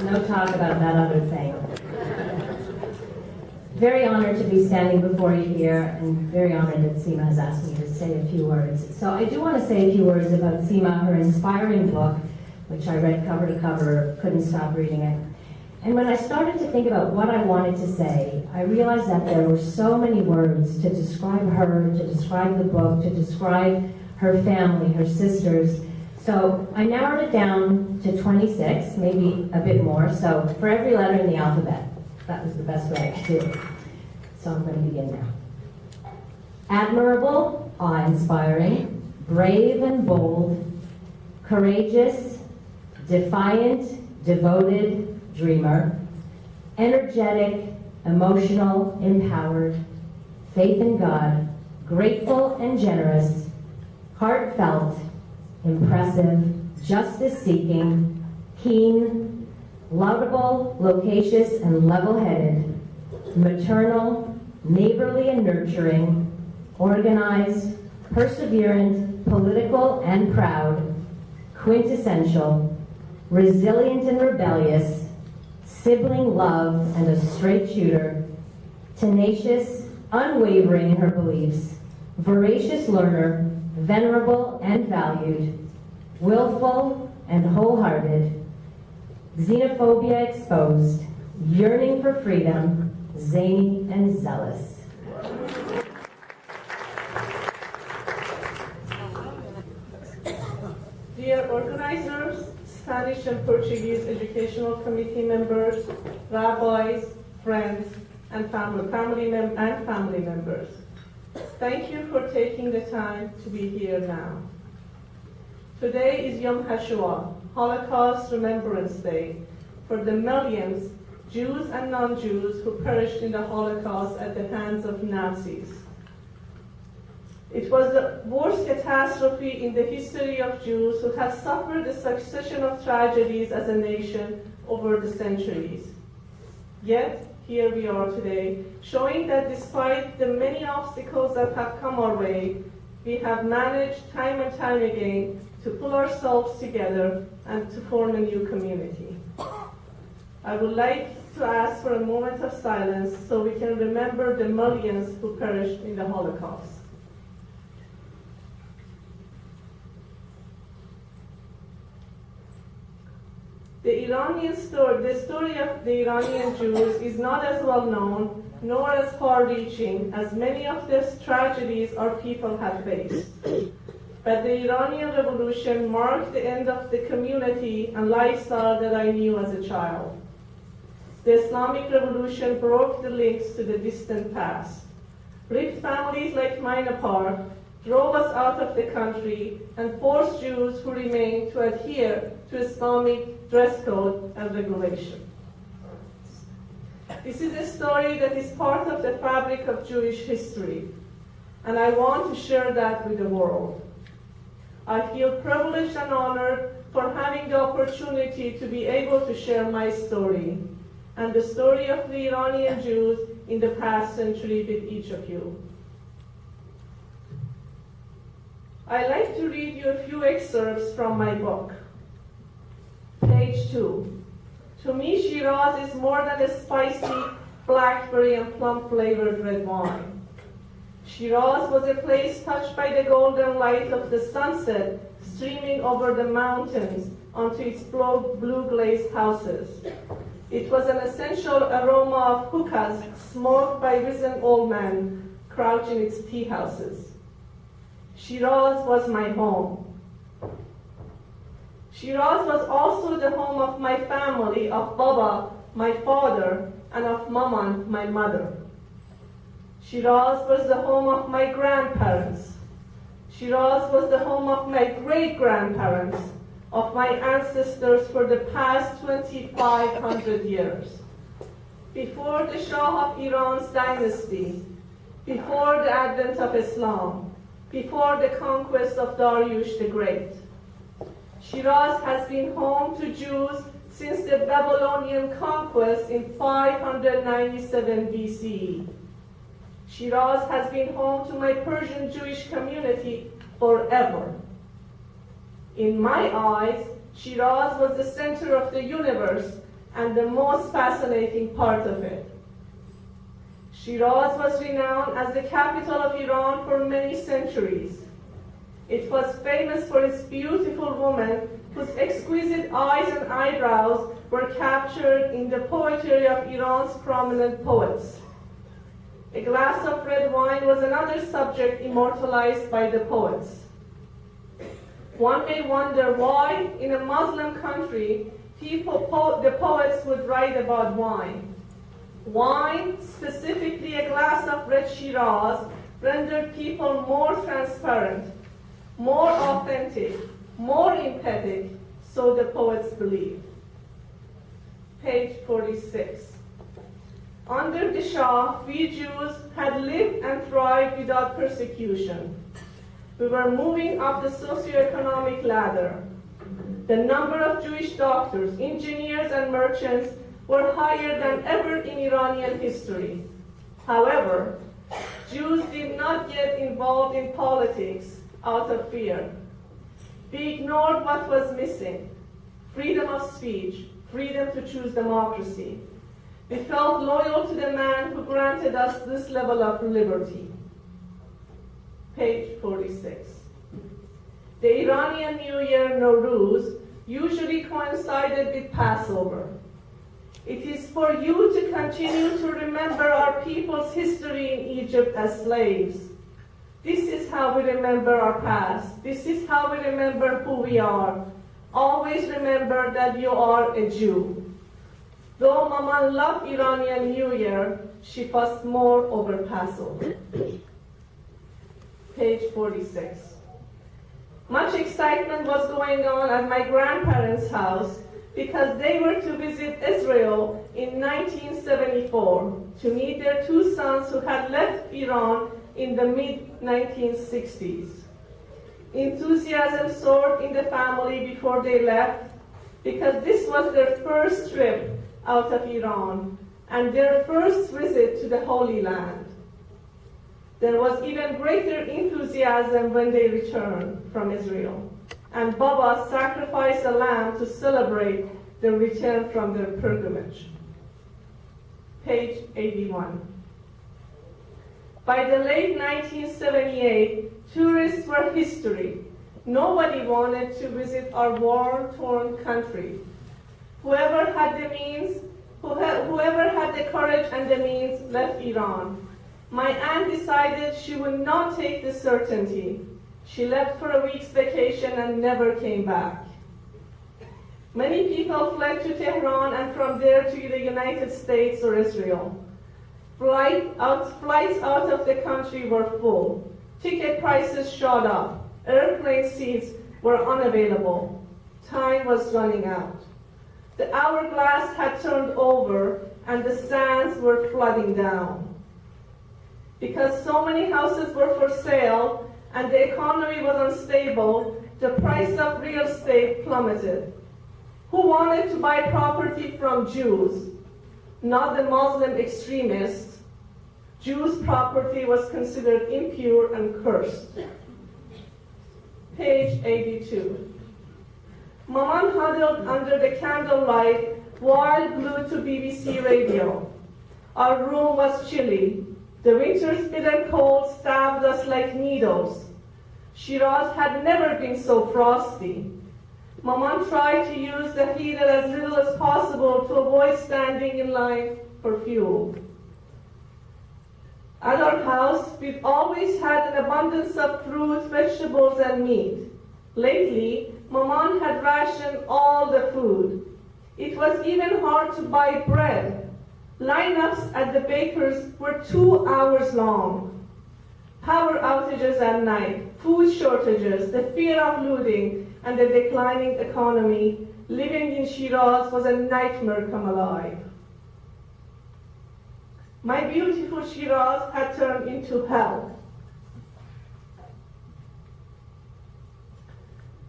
No talk about that other thing. Very honored to be standing before you here, and very honored that Sima has asked me to say a few words. So I do want to say a few words about Sima, her inspiring book, which I read cover to cover, couldn't stop reading it. And when I started to think about what I wanted to say, I realized that there were so many words to describe her, to describe the book, to describe her family, her sisters. So I narrowed it down to 26, maybe a bit more, so for every letter in the alphabet. That was the best way I could do it. So I'm going to begin now. Admirable, awe-inspiring, brave and bold, courageous, defiant, devoted, dreamer, energetic, emotional, empowered, faith in God, grateful and generous, heartfelt, impressive, justice-seeking, keen, laudable, loquacious, and level-headed, maternal, neighborly and nurturing, organized, perseverant, political and proud, quintessential, resilient and rebellious, sibling love and a straight shooter, tenacious, unwavering in her beliefs, voracious learner, venerable and valued, willful and wholehearted, xenophobia exposed, yearning for freedom, zany and zealous. Dear organizers, Spanish and Portuguese Educational Committee members, rabbis, friends, and family members, thank you for taking the time to be here now. Today is Yom HaShoah, Holocaust Remembrance Day, for the millions, Jews and non-Jews, who perished in the Holocaust at the hands of Nazis. It was the worst catastrophe in the history of Jews who have suffered a succession of tragedies as a nation over the centuries. Yet, here we are today, showing that despite the many obstacles that have come our way, we have managed time and time again to pull ourselves together and to form a new community. I would like to ask for a moment of silence so we can remember the millions who perished in the Holocaust. The story of the Iranian Jews is not as well known nor as far-reaching as many of the tragedies our people have faced. But the Iranian Revolution marked the end of the community and lifestyle that I knew as a child. The Islamic Revolution broke the links to the distant past, ripped families like mine apart, drove us out of the country, and forced Jews who remained to adhere to Islamic dress code and regulation. This is a story that is part of the fabric of Jewish history, and I want to share that with the world. I feel privileged and honored for having the opportunity to be able to share my story and the story of the Iranian Jews in the past century with each of you. I'd like to read you a few excerpts from my book. Page 2. To me, Shiraz is more than a spicy blackberry and plum-flavored red wine. Shiraz was a place touched by the golden light of the sunset streaming over the mountains onto its blue glazed houses. It was an essential aroma of hookahs smoked by wizened old men crouched in its tea houses. Shiraz was my home. Shiraz was also the home of my family, of Baba, my father, and of Maman, my mother. Shiraz was the home of my grandparents. Shiraz was the home of my great-grandparents, of my ancestors for the past 2,500 years. Before the Shah of Iran's dynasty, before the advent of Islam, before the conquest of Dariush the Great. Shiraz has been home to Jews since the Babylonian conquest in 597 BCE. Shiraz has been home to my Persian Jewish community forever. In my eyes, Shiraz was the center of the universe, and the most fascinating part of it. Shiraz was renowned as the capital of Iran for many centuries. It was famous for its beautiful women whose exquisite eyes and eyebrows were captured in the poetry of Iran's prominent poets. A glass of red wine was another subject immortalized by the poets. One may wonder why, in a Muslim country, the poets would write about wine. Wine, specifically a glass of red Shiraz, rendered people more transparent, more authentic, more empathic, so the poets believed. Page 46. Under the Shah, we Jews had lived and thrived without persecution. We were moving up the socioeconomic ladder. The number of Jewish doctors, engineers, and merchants were higher than ever in Iranian history. However, Jews did not get involved in politics out of fear. We ignored what was missing: freedom of speech, freedom to choose democracy. We felt loyal to the man who granted us this level of liberty. Page 46. The Iranian New Year, Nowruz, usually coincided with Passover. It is for you to continue to remember our people's history in Egypt as slaves. This is how we remember our past. This is how we remember who we are. Always remember that you are a Jew. Though Maman loved Iranian New Year, she fussed more over Passover. Page 46. Much excitement was going on at my grandparents' house because they were to visit Israel in 1974 to meet their two sons who had left Iran in the mid-1960s. Enthusiasm soared in the family before they left because this was their first trip out of Iran and their first visit to the Holy Land. There was even greater enthusiasm when they returned from Israel, and Baba sacrificed a lamb to celebrate their return from their pilgrimage. Page 81. By the late 1978, tourists were history. Nobody wanted to visit our war-torn country. Whoever had the means, whoever had the courage and the means left Iran. My aunt decided she would not take the certainty. She left for a week's vacation and never came back. Many people fled to Tehran and from there to the United States or Israel. Flights out of the country were full. Ticket prices shot up. Airplane seats were unavailable. Time was running out. The hourglass had turned over and the sands were flooding down. Because so many houses were for sale and the economy was unstable, the price of real estate plummeted. Who wanted to buy property from Jews? Not the Muslim extremists. Jews' property was considered impure and cursed. Page 82. Maman huddled under the candlelight while glued to BBC radio. Our room was chilly. The winter's bitter cold stabbed us like needles. Shiraz had never been so frosty. Maman tried to use the heater as little as possible to avoid standing in line for fuel. At our house, we've always had an abundance of fruit, vegetables, and meat. Lately, Maman had rationed all the food. It was even hard to buy bread. Lineups at the bakers were 2 hours long. Power outages at night, food shortages, the fear of looting, and the declining economy. Living in Shiraz was a nightmare come alive. My beautiful Shiraz had turned into hell.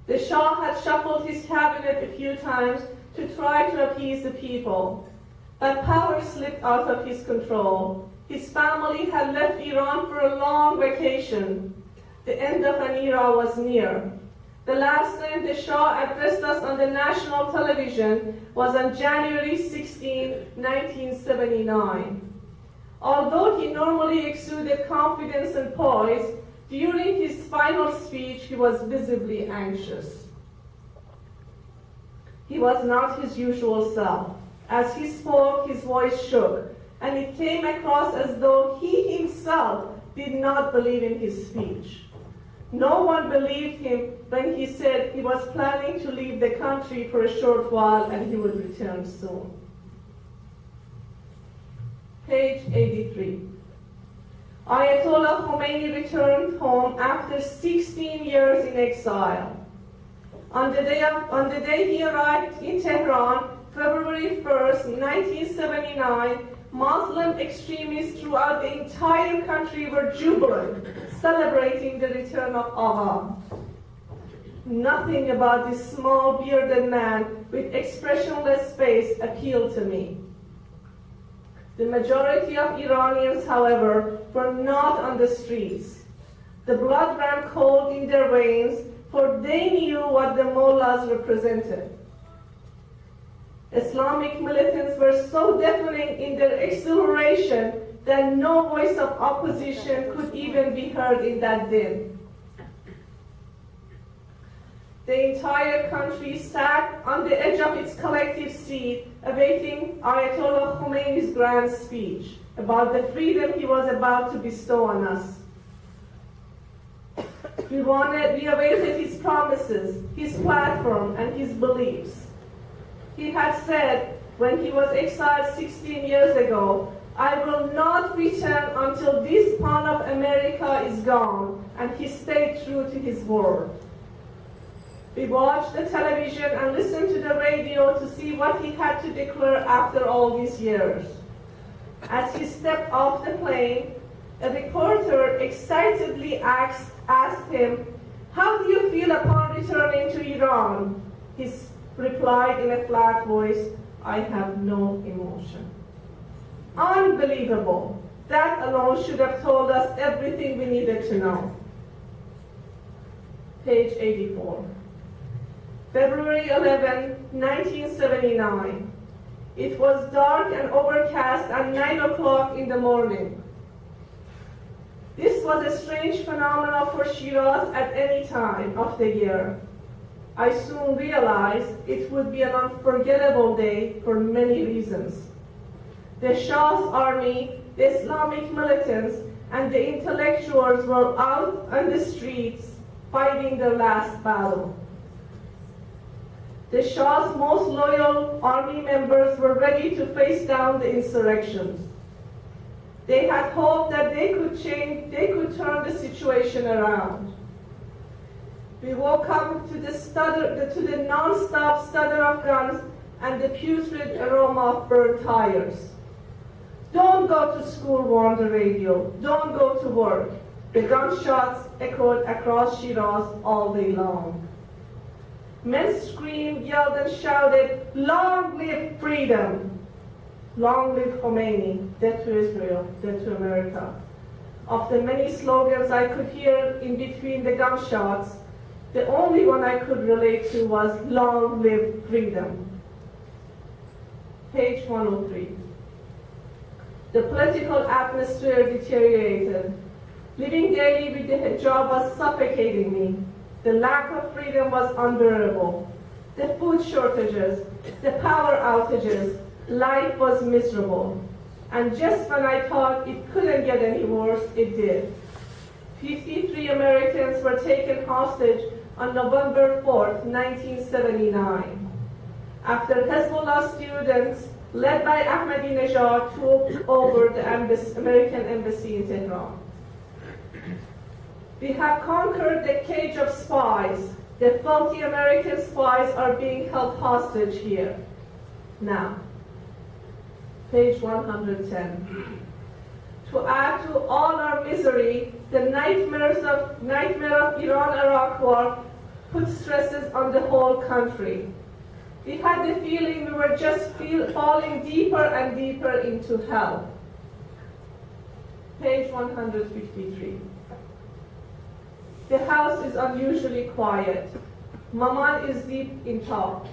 The Shah had shuffled his cabinet a few times to try to appease the people, but power slipped out of his control. His family had left Iran for a long vacation. The end of an era was near. The last time the Shah addressed us on the national television was on January 16, 1979. Although he normally exuded confidence and poise, during his final speech he was visibly anxious. He was not his usual self. As he spoke, his voice shook, and it came across as though he himself did not believe in his speech. No one believed him when he said he was planning to leave the country for a short while and he would return soon. Page 83. Ayatollah Khomeini returned home after 16 years in exile. On the day he arrived in Tehran, February 1st, 1979, Muslim extremists throughout the entire country were jubilant, celebrating the return of Allah. Nothing about this small bearded man with expressionless face appealed to me. The majority of Iranians, however, were not on the streets. The blood ran cold in their veins, for they knew what the mullahs represented. Islamic militants were so deafening in their exhilaration that no voice of opposition could even be heard in that din. The entire country sat on the edge of its collective seat, awaiting Ayatollah Khomeini's grand speech about the freedom he was about to bestow on us. We awaited his promises, his platform, and his beliefs. He had said, when he was exiled 16 years ago, "I will not return until this pawn of America is gone," and he stayed true to his word. We watched the television and listened to the radio to see what he had to declare after all these years. As he stepped off the plane, a reporter excitedly asked him, "How do you feel upon returning to Iran?" He replied in a flat voice, "I have no emotion." Unbelievable. That alone should have told us everything we needed to know. Page 84. February 11, 1979. It was dark and overcast at 9 o'clock in the morning. This was a strange phenomenon for Shiraz at any time of the year. I soon realized it would be an unforgettable day for many reasons. The Shah's army, the Islamic militants, and the intellectuals were out on the streets fighting their last battle. The Shah's most loyal army members were ready to face down the insurrections. They had hoped that they could turn the situation around. We woke up to the non-stop stutter of guns and the putrid aroma of burnt tires. "Don't go to school," warned the radio. "Don't go to work." The gunshots echoed across Shiraz all day long. Men screamed, yelled, and shouted, "Long live freedom! Long live Khomeini! Death to Israel! Death to America!" Of the many slogans I could hear in between the gunshots, the only one I could relate to was "Long live freedom." Page 103. The political atmosphere deteriorated. Living daily with the hijab was suffocating me. The lack of freedom was unbearable. The food shortages, the power outages, life was miserable. And just when I thought it couldn't get any worse, it did. 53 Americans were taken hostage on November 4th, 1979, after Hezbollah students, led by Ahmadinejad, took over the American embassy in Tehran. We have conquered the cage of spies. The filthy American spies are being held hostage here. Now, page 110. To add to all our misery, the nightmare of Iran-Iraq war put stresses on the whole country. We had the feeling we were just falling deeper and deeper into hell. Page 153. The house is unusually quiet. Maman is deep in thought.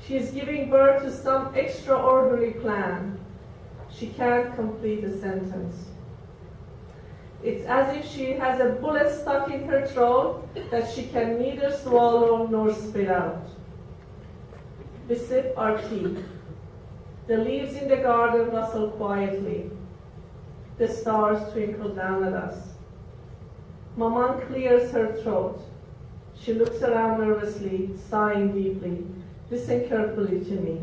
She is giving birth to some extraordinary plan. She can't complete a sentence. It's as if she has a bullet stuck in her throat that she can neither swallow nor spit out. We sip our tea. The leaves in the garden rustle quietly. The stars twinkle down at us. Maman clears her throat. She looks around nervously, sighing deeply. Listen carefully to me.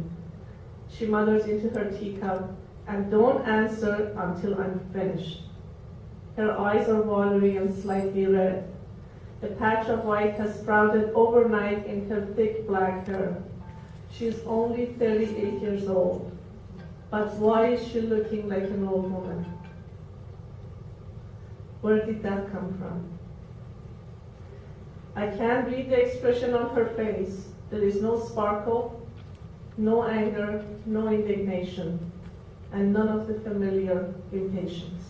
She mutters into her teacup, and don't answer until I'm finished. Her eyes are watery and slightly red. A patch of white has sprouted overnight in her thick black hair. She is only 38 years old. But why is she looking like an old woman? Where did that come from? I can't read the expression on her face. There is no sparkle, no anger, no indignation, and none of the familiar impatience.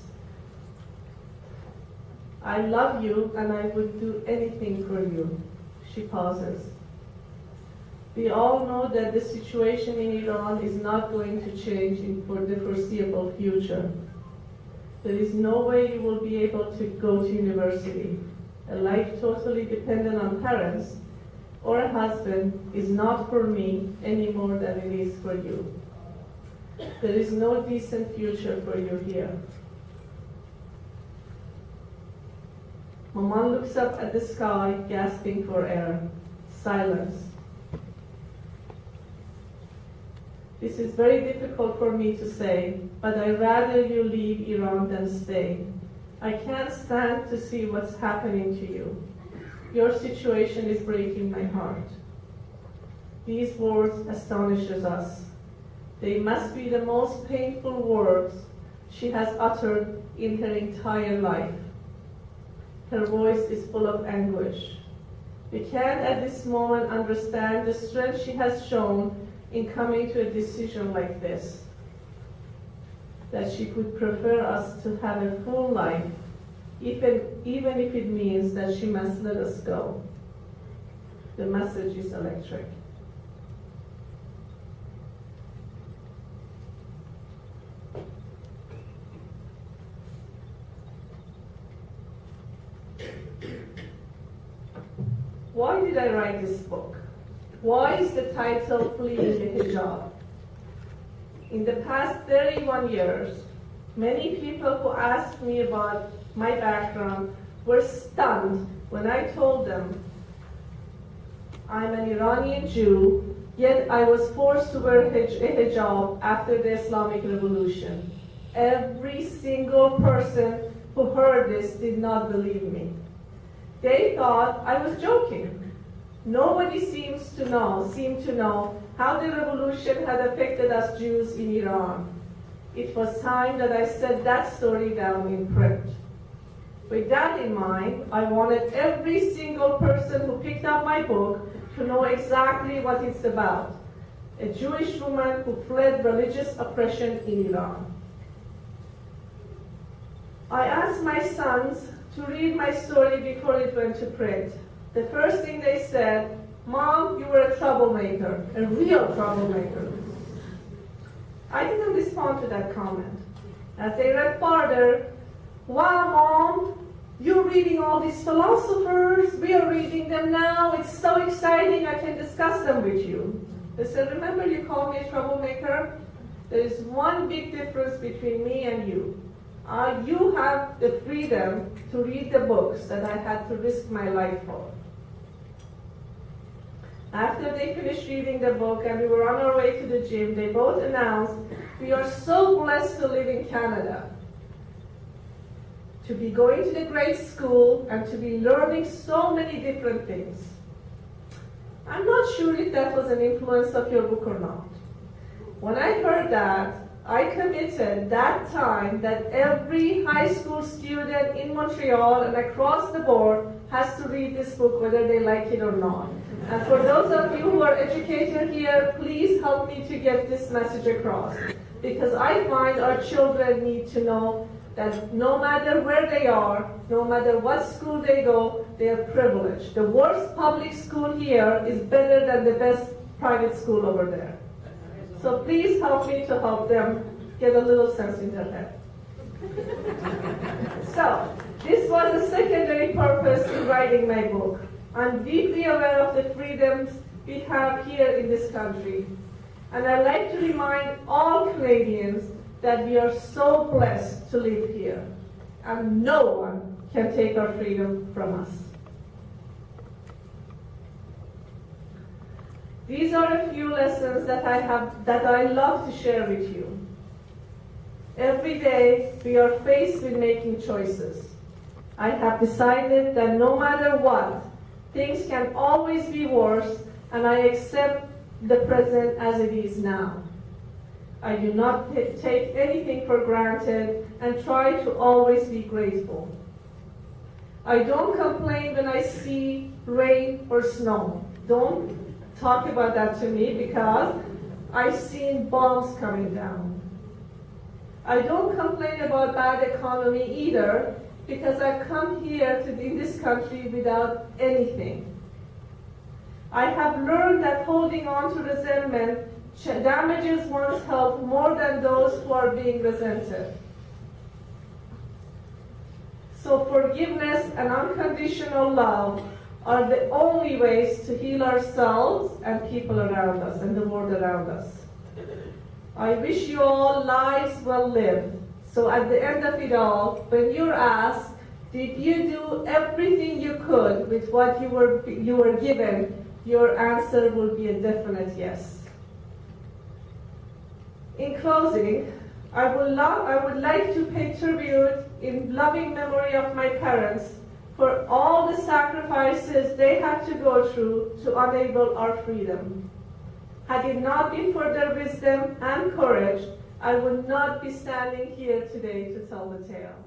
I love you and I would do anything for you. She pauses. We all know that the situation in Iran is not going to change for the foreseeable future. There is no way you will be able to go to university. A life totally dependent on parents or a husband is not for me any more than it is for you. There is no decent future for you here. Maman looks up at the sky, gasping for air. Silence. This is very difficult for me to say, but I'd rather you leave Iran than stay. I can't stand to see what's happening to you. Your situation is breaking my heart. These words astonishes us. They must be the most painful words she has uttered in her entire life. Her voice is full of anguish. We can't at this moment understand the strength she has shown in coming to a decision like this, that she would prefer us to have a full life, even if it means that she must let us go. The message is electric. Why did I write this book? Why is the title Fleeing the Hijab? In the past 31 years, many people who asked me about my background were stunned when I told them I'm an Iranian Jew, yet I was forced to wear a hijab after the Islamic Revolution. Every single person who heard this did not believe me. They thought I was joking. Nobody seemed to know how the revolution had affected us Jews in Iran. It was time that I set that story down in print. With that in mind, I wanted every single person who picked up my book to know exactly what it's about. A Jewish woman who fled religious oppression in Iran. I asked my sons to read my story before it went to print. The first thing they said, "Mom, you were a troublemaker, a real troublemaker." I didn't respond to that comment. As they read farther, "Wow, Mom, you're reading all these philosophers. We are reading them now. It's so exciting. I can discuss them with you." They said, "Remember you called me a troublemaker? There is one big difference between me and you. You have the freedom to read the books that I had to risk my life for." After they finished reading the book and we were on our way to the gym, they both announced, "We are so blessed to live in Canada, to be going to the great school and to be learning so many different things." I'm not sure if that was an influence of your book or not. When I heard that, I committed that time that every high school student in Montreal and across the board has to read this book whether they like it or not. And for those of you who are educated here, please help me to get this message across, because I find our children need to know that no matter where they are, no matter what school they go, they are privileged. The worst public school here is better than the best private school over there. So please help me to help them get a little sense in their head. So, this was a secondary purpose in writing my book. I'm deeply aware of the freedoms we have here in this country. And I'd like to remind all Canadians that we are so blessed to live here. And no one can take our freedom from us. These are a few lessons that I love to share with you. Every day we are faced with making choices. I have decided that no matter what, things can always be worse, and I accept the present as it is now. I do not take anything for granted and try to always be grateful. I don't complain when I see rain or snow. Don't talk about that to me because I've seen bombs coming down. I don't complain about bad economy either because I've come here in this country without anything. I have learned that holding on to resentment damages one's health more than those who are being resented. So forgiveness and unconditional love are the only ways to heal ourselves and people around us and the world around us. I wish you all lives well lived. So at the end of it all, when you're asked, did you do everything you could with what you were given, your answer will be a definite yes. In closing, I would like to pay tribute in loving memory of my parents for all the sacrifices they had to go through to enable our freedom. Had it not been for their wisdom and courage, I would not be standing here today to tell the tale.